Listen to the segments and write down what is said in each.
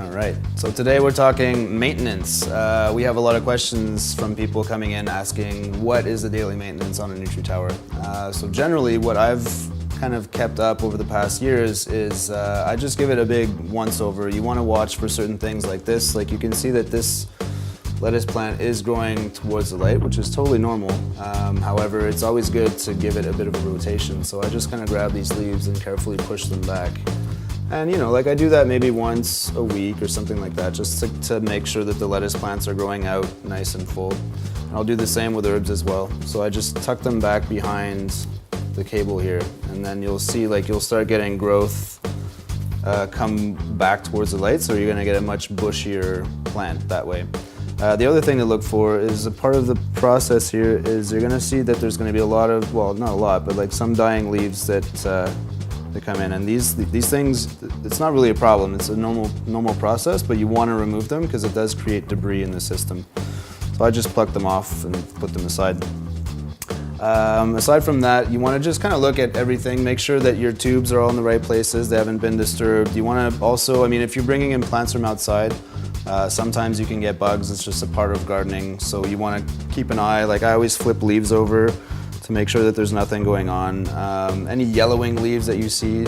All right, so today we're talking maintenance. We have a lot of questions from people coming in asking what is the daily maintenance on a Nutri-Tower. So generally what I've kind of kept up over the past years is I just give it a big once over. You want to watch for certain things like this. Like you can see that this lettuce plant is growing towards the light, which is totally normal. However, it's always good to give it a bit of a rotation. So I just kind of grab these leaves and carefully push them back. And you know, like I do that maybe once a week or something like that, just to make sure that the lettuce plants are growing out nice and full. And I'll do the same with herbs as well. So I just tuck them back behind the cable here, and then you'll see like you'll start getting growth come back towards the light, so you're gonna get a much bushier plant that way. The other thing to look for is a part of the process here is you're gonna see that there's gonna be a lot of, well, not a lot, but like some dying leaves that come in, and these things, it's not really a problem. It's a normal process, but you want to remove them because it does create debris in the system. So I just pluck them off and put them aside. Aside from that, you want to just kind of look at everything, make sure that your tubes are all in the right places, they haven't been disturbed. You want to also, I mean, if you're bringing in plants from outside, sometimes you can get bugs. It's just a part of gardening, so you want to keep an eye. Like I always flip leaves over to make sure that there's nothing going on. Any yellowing leaves that you see,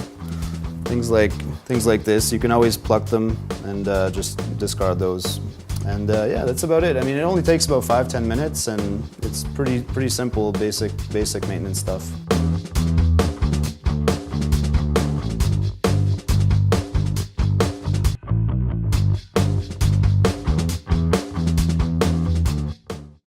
things like this, you can always pluck them and just discard those. And yeah, that's about it. I mean, it only takes about 5-10 minutes, and it's pretty simple, basic maintenance stuff.